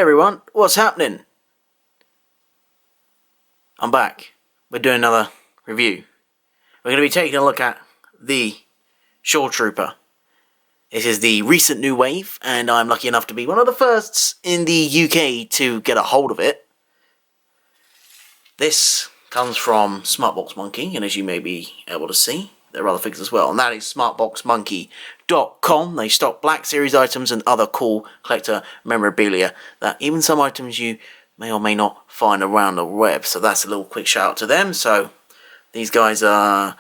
everyone, what's happening? I'm back. We're doing another review. We're going to be taking a look at the Shoretrooper. This is the recent new wave, and I'm lucky enough to be one of the firsts in the UK to get a hold of it. This comes from Smartbox Monkey, and as you may be able to see, there are other figures as well, and that is smartboxmonkey.com. They stock Black Series items and other cool collector memorabilia that even some items you may or may not find around the web. So that's a little quick shout out to them. So these guys are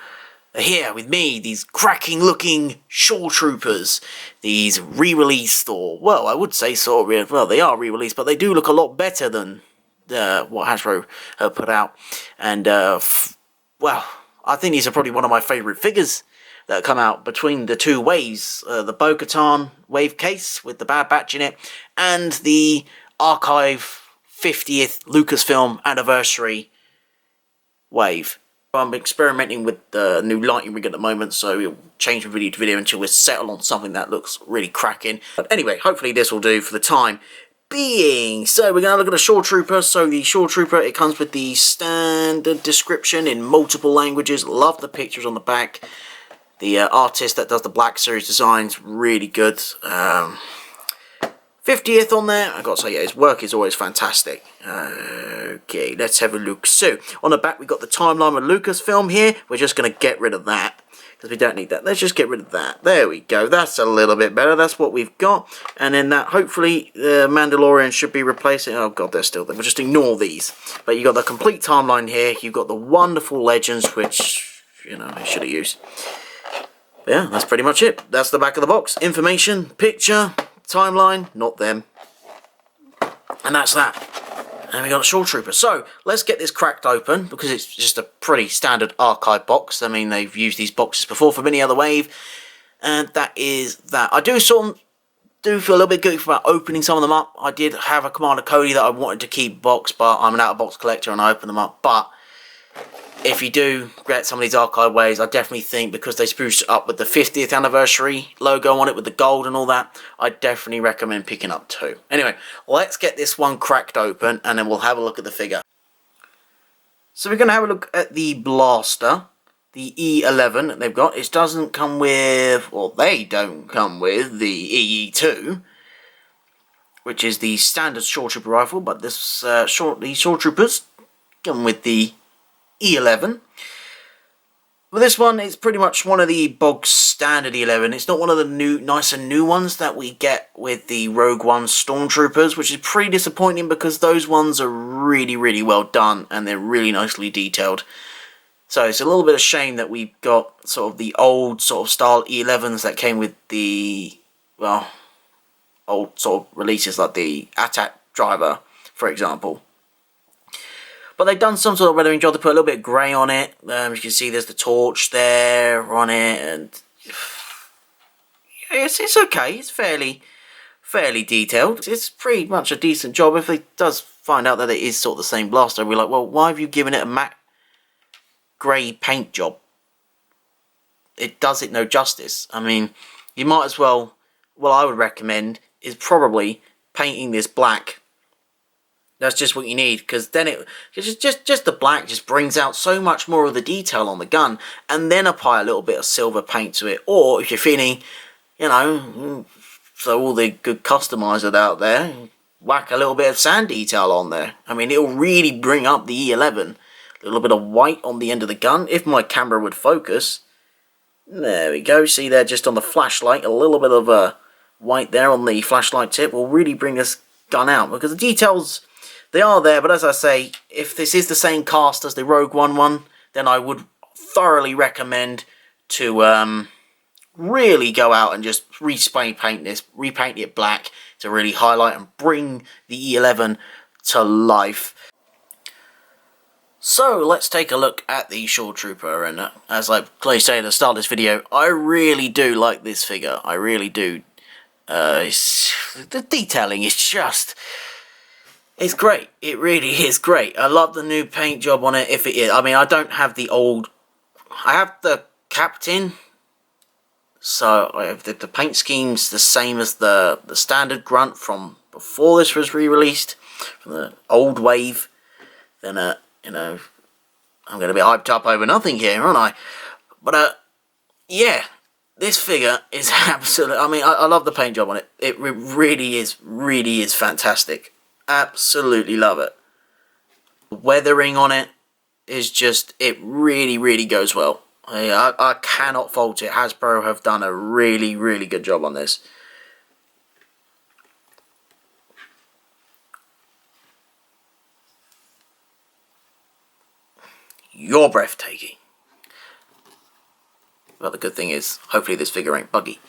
here with me, these cracking looking Shoretroopers, these re-released, or well, I would say sort of, well, they are re-released, but they do look a lot better than what Hasbro put out. And well, I think these are probably one of my favourite figures that come out between the two waves. The Bo-Katan wave case with the Bad Batch in it, and the Archive 50th Lucasfilm Anniversary wave. I'm experimenting with the new lighting rig at the moment, so we'll change from video to video until we settle on something that looks really cracking. But anyway, hopefully this will do for the time being. So we're going to look at the Shoretrooper. So the Shoretrooper, it comes with the standard description in multiple languages. Love the pictures on the back. The artist that does the Black Series designs, really good. 50th on there. I got to say, yeah, his work is always fantastic. Okay, let's have a look. So on the back we got the timeline with Lucasfilm here. We're just going to get rid of that because we don't need that. Let's just get rid of that. There we go. That's a little bit better. That's what we've got. And then that, hopefully, the Mandalorian should be replacing. Oh, God, they're still there. We'll just ignore these. But you've got the complete timeline here. You've got the wonderful legends, which, you know, I should have used. But yeah, that's pretty much it. That's the back of the box. Information, picture, timeline, not them. And that's that. And we got a Shoretrooper. So let's get this cracked open because it's just a pretty standard archive box. I mean, they've used these boxes before for many other wave, and that is that. I do feel a little bit guilty about opening some of them up. I did have a Commander Cody that I wanted to keep boxed, but I'm an out of box collector and I opened them up. But if you do get some of these archive waves, I definitely think because they spruced it up with the 50th anniversary logo on it with the gold and all that, I definitely recommend picking up two. Anyway, let's get this one cracked open and then we'll have a look at the figure. So we're going to have a look at the blaster, the E11 that they've got. It doesn't come with, well, they don't come with the EE2, which is the standard Shoretrooper rifle, but this the Shoretroopers come with the E11. Well, this one is pretty much one of the bog standard E11. It's not one of the nicer new ones that we get with the Rogue One Stormtroopers, which is pretty disappointing because those ones are really, really well done and they're really nicely detailed. So it's a little bit of shame that we've got sort of the old sort of style E11s that came with the, well, old sort of releases like the Attack Driver, for example. But they've done some sort of weathering job. They put a little bit of grey on it. As you can see, there's the torch there on it, and it's okay. It's fairly detailed. It's pretty much a decent job. If it does find out that it is sort of the same blaster, we're like, well, why have you given it a matte grey paint job? It does it no justice. I mean, you might as well. What I would recommend is probably painting this black. That's just what you need, because then just the black just brings out so much more of the detail on the gun, and then apply a little bit of silver paint to it. Or if you're feeling, you know, so all the good customizers out there, whack a little bit of sand detail on there. I mean, it'll really bring up the E11. A little bit of white on the end of the gun, if my camera would focus. There we go. See there, just on the flashlight, a little bit of white there on the flashlight tip will really bring this gun out, because the details, they are there, but as I say, if this is the same cast as the Rogue One one, then I would thoroughly recommend to really go out and just respray paint this, repaint it black to really highlight and bring the E11 to life. So let's take a look at the Shoretrooper, and as I clearly say at the start of this video, I really do like this figure. I really do. The detailing is just... it's great. It really is great. I love the new paint job on it, if it is. I mean, I don't have the old... I have the Captain, so I have the paint scheme's the same as the standard grunt from before this was re-released from the old wave, then you know, I'm going to be hyped up over nothing here, aren't I? But yeah, this figure is absolutely. I mean, I love the paint job on it. It really is fantastic. Absolutely love it. The weathering on it is just, it really goes well. I cannot fault it. Hasbro have done a really good job on this. You're breathtaking. But the good thing is, hopefully this figure ain't buggy.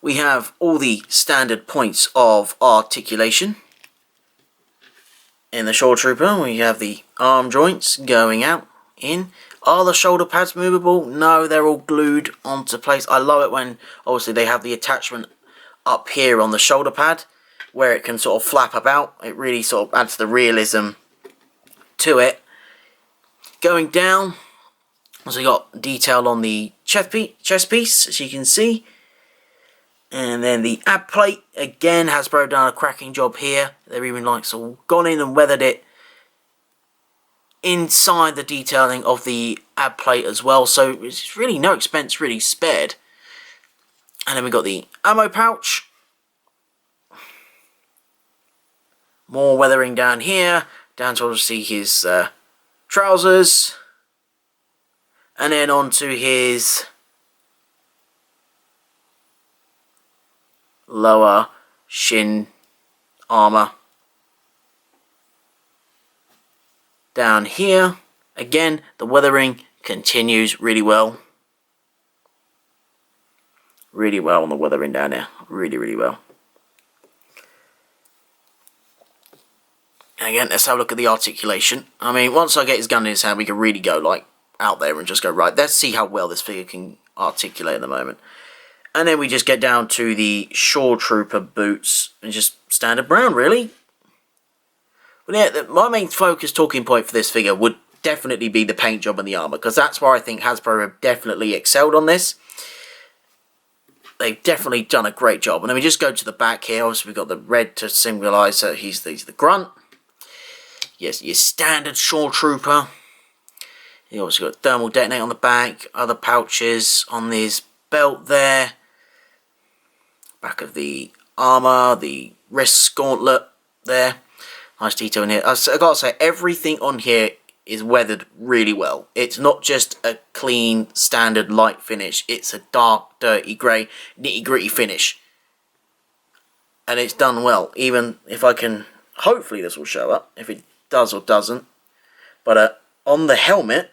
We have all the standard points of articulation. In the shoretrooper, we have the arm joints going out, in. Are the shoulder pads movable? No, they're all glued onto place. I love it when, obviously, they have the attachment up here on the shoulder pad, where it can sort of flap about. It really sort of adds the realism to it. Going down, so we got detail on the chest piece, as you can see. And then the ab plate, again, Hasbro done a cracking job here. They've even like sort of gone in and weathered it inside the detailing of the ab plate as well. So it's really no expense really spared. And then we got the ammo pouch. More weathering down here, down to obviously his trousers. And then onto his lower shin armor. Down here, again, the weathering continues really well. Really well on the weathering down there. Really well. And again, let's have a look at the articulation. I mean, once I get his gun in his hand, we can really go like out there and just go, right, let's see how well this figure can articulate at the moment. And then we just get down to the shoretrooper boots and just standard brown, really. But yeah, my main focus talking point for this figure would definitely be the paint job and the armor, because that's where I think Hasbro have definitely excelled on this. They've definitely done a great job. And then we just go to the back here. Obviously, we've got the red to symbolize that he's the grunt. Yes, your standard shoretrooper. You obviously got thermal detonator on the back, other pouches on his belt there. Back of the armor, the wrist gauntlet there. Nice detail in here. I've got to say, everything on here is weathered really well. It's not just a clean, standard light finish. It's a dark, dirty grey, nitty-gritty finish. And it's done well. Even if I can... Hopefully this will show up. If it does or doesn't. But on the helmet,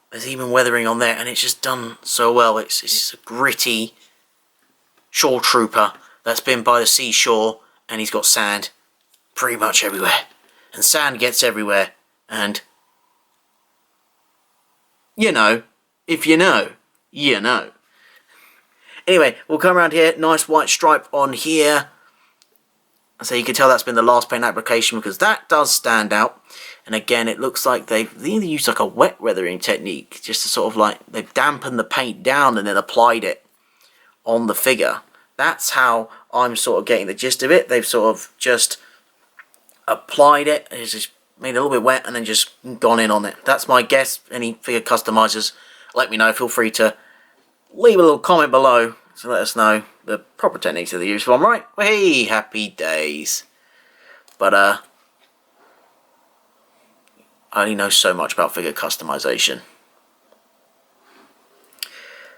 there's even weathering on there. And it's just done so well. It's a gritty shoretrooper that's been by the seashore. And he's got sand pretty much everywhere. And sand gets everywhere. And, you know, if you know, you know. Anyway, we'll come around here. Nice white stripe on here. So you can tell that's been the last paint application because that does stand out. And again, it looks like they've either used like a wet weathering technique. Just to sort of like, they've dampened the paint down and then applied it on the figure. That's how I'm sort of getting the gist of it. They've sort of just applied it. It's just made it a little bit wet and then just gone in on it. That's my guess. Any figure customizers, let me know. Feel free to leave a little comment below to let us know the proper techniques that they use. I'm right. Well, hey, happy days. But I only know so much about figure customization.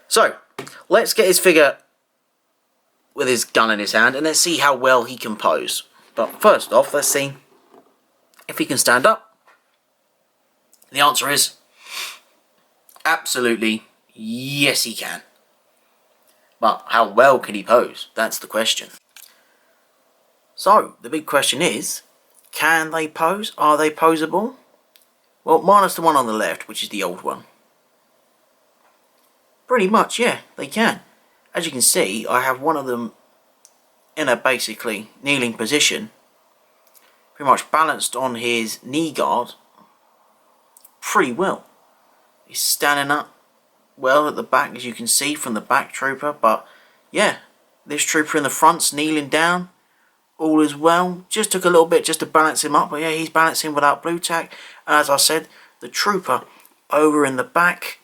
So let's get his figure with his gun in his hand, and let's see how well he can pose. But first off, let's see if he can stand up. The answer is absolutely yes, he can. But how well can he pose? That's the question. So the big question is, can they pose? Are they poseable? Well, minus the one on the left, which is the old one. Pretty much, yeah, they can. As you can see, I have one of them in a basically kneeling position, pretty much balanced on his knee guard pretty well. He's standing up well at the back, as you can see from the back trooper, but yeah, This trooper in the front's kneeling down. All is well. Just took a little bit just to balance him up. But yeah, he's balancing without blue tack. And as I said, the trooper over in the back,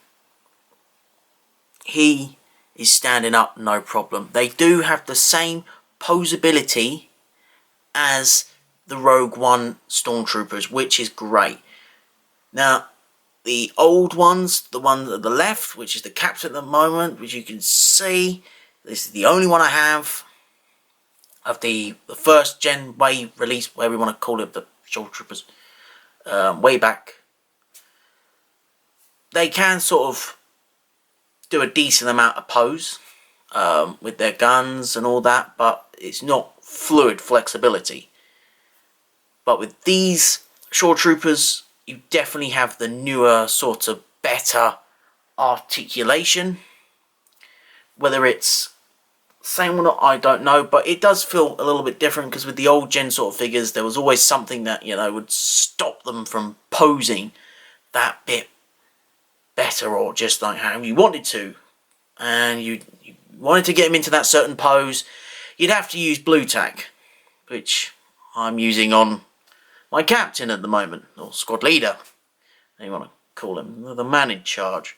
he is standing up no problem. They do have the same poseability as the Rogue One Stormtroopers, which is great. Now, the old ones, the one at the left, which is the captain at the moment, which you can see, this is the only one I have of the first gen way release, whatever you want to call it, the Shoretroopers, way back. They can sort of do a decent amount of pose with their guns and all that, but it's not fluid flexibility. But with these Shoretroopers, you definitely have the newer sort of better articulation. Whether it's same or not, I don't know, but it does feel a little bit different, because with the old gen sort of figures, there was always something that, you know, would stop them from posing that bit better, or just like how you wanted to, and you wanted to get them into that certain pose, you'd have to use blue tack, which I'm using on my captain at the moment, or squad leader, you want to call him, the man in charge.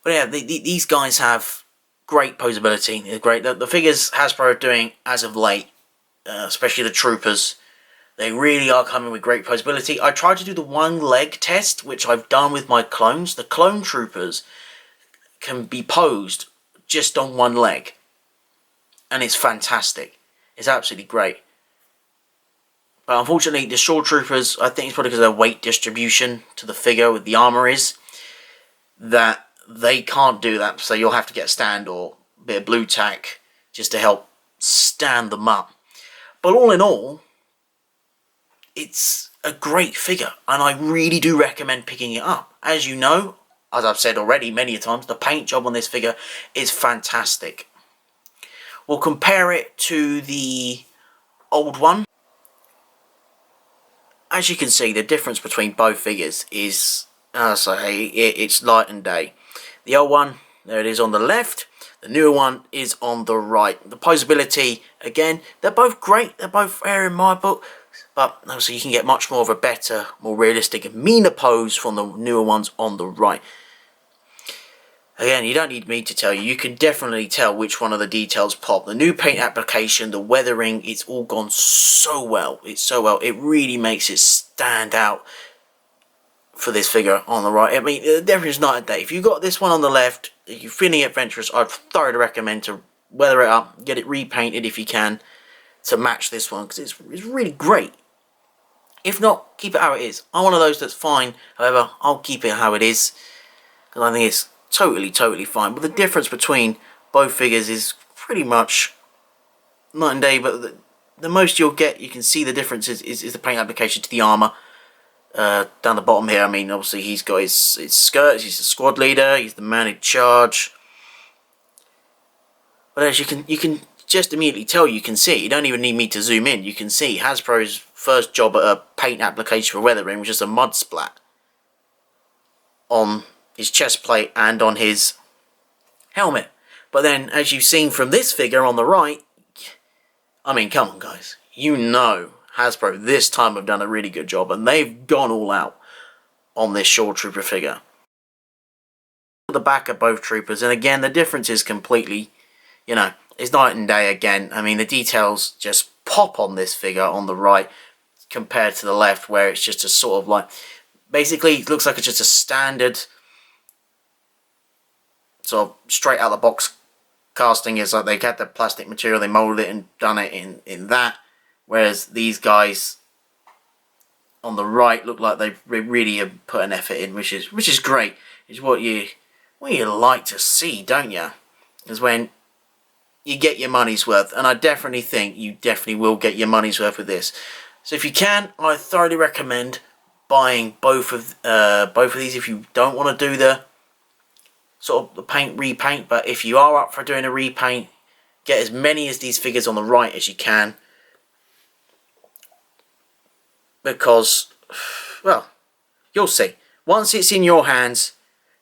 But yeah, these guys have great posability. They're great. The figures Hasbro are doing as of late, especially the troopers, they really are coming with great posability. I tried to do the one leg test, which I've done with my clones. The clone troopers can be posed just on one leg, and it's fantastic. It's absolutely great. But unfortunately, the Shore Troopers, I think it's probably because of their weight distribution to the figure with the armour is, that they can't do that. So you'll have to get a stand or a bit of blue tack just to help stand them up. But all in all, it's a great figure, and I really do recommend picking it up. As you know, as I've said already many times, the paint job on this figure is fantastic. We'll compare it to the old one. As you can see, the difference between both figures is, as I say, it's night and day. The old one, there it is on the left. The newer one is on the right. The posability, again, they're both great. They're both fair in my book. But obviously you can get much more of a better, more realistic and meaner pose from the newer ones on the right. Again, you don't need me to tell you. You can definitely tell which one of the details pop. The new paint application, the weathering, it's all gone so well. It's so well. It really makes it stand out for this figure on the right. I mean, the difference is night and day. If you've got this one on the left, if you're feeling adventurous, I'd thoroughly recommend to weather it up, get it repainted if you can, to match this one, because it's really great. If not, keep it how it is. I'm one of those that's fine. However, I'll keep it how it is, because I think it's totally fine. But the difference between both figures is pretty much night and day. But the most you'll get, you can see the difference is the paint application to the armor. Down the bottom here, I mean, obviously he's got his skirts. He's the squad leader. He's the man in charge. But as you can just immediately tell, you can see. You don't even need me to zoom in. You can see Hasbro's first job at a paint application for weathering was just a mud splat on his chest plate and on his helmet. But then, as you've seen from this figure on the right, I mean, come on guys, you know Hasbro this time have done a really good job, and they've gone all out on this Shore Trooper figure. The back of both troopers, and again, the difference is completely, you know, it's night and day again. I mean, the details just pop on this figure on the right compared to the left, where it's just a sort of like, basically it looks like it's just a standard sort of straight out of the box casting. Is like they got the plastic material, they molded it and done it in that, whereas these guys on the right look like they really have put an effort in, which is great. It's what you like to see, don't you? Is when you get your money's worth, and I definitely think you definitely will get your money's worth with this. So if you can, I thoroughly recommend buying both of these if you don't want to do the sort of the paint repaint. But if you are up for doing a repaint, get as many of these figures on the right as you can, because, well, you'll see once it's in your hands.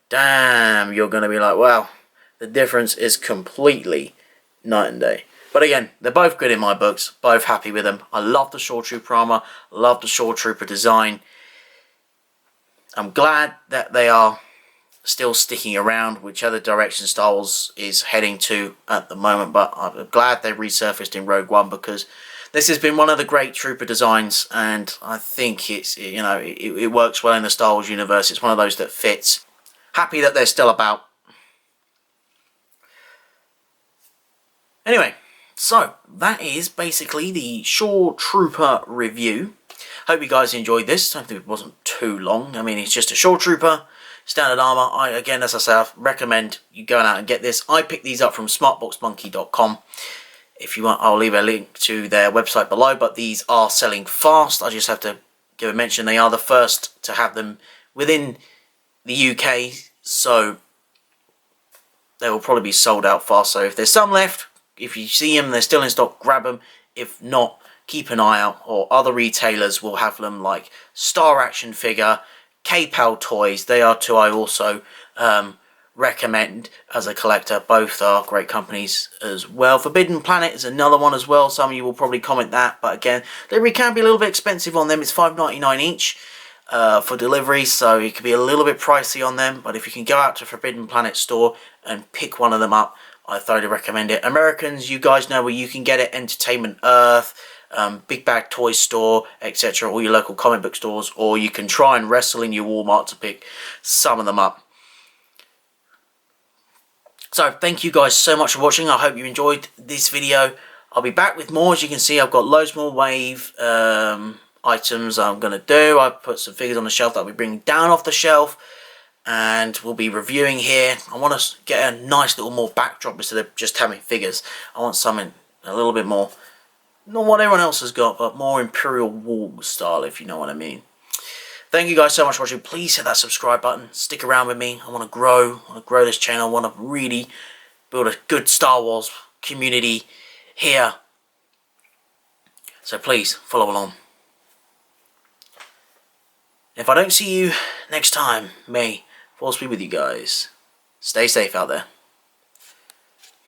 Damn, you're going to be like, well, The difference is completely night and day. But again, they're both good in my books. Both happy with them. I love the Shore Trooper armor. Love the Shore Trooper design. I'm glad that they are still sticking around, whichever direction Star Wars is heading to at the moment. But I'm glad they resurfaced in Rogue One, because this has been one of the great trooper designs, and I think it's, you know, it works well in the Star Wars universe. It's one of those that fits. Happy that they're still about. Anyway, so that is basically the Shore Trooper review. Hope you guys enjoyed this. I think it wasn't too long. I mean, it's just a Shore Trooper, standard armor. Again, as I say, I recommend you going out and get this. I picked these up from smartboxmonkey.com. If you want, I'll leave a link to their website below, but these are selling fast. I just have to give a mention. They are the first to have them within the UK, so they will probably be sold out fast. So if there's some left, if you see them, they're still in stock, grab them. If not, keep an eye out, or other retailers will have them, like Star Action Figure, K-Pal Toys. They are two I also recommend as a collector. Both are great companies as well. Forbidden Planet is another one as well. Some of you will probably comment that, but again, they can be a little bit expensive on them. It's $5.99 each for delivery, so it could be a little bit pricey on them. But if you can go out to Forbidden Planet store and pick one of them up, I thoroughly recommend it. Americans, you guys know where you can get it. Entertainment Earth, Big Bag Toy Store, etc. All your local comic book stores, or you can try and wrestle in your Walmart to pick some of them up. So thank you guys so much for watching. I hope you enjoyed this video. I'll be back with more. As you can see, I've got loads more wave items I'm going to do. I've put some figures on the shelf that I'll be bringing down off the shelf, and we'll be reviewing here. I want to get a nice little more backdrop instead of just having figures. I want something a little bit more, not what everyone else has got, but more Imperial War style, if you know what I mean. Thank you guys so much for watching. Please hit that subscribe button. Stick around with me. I want to grow. I want to grow this channel. I want to really build a good Star Wars community here. So please follow along. If I don't see you next time, may Force be with you guys. Stay safe out there.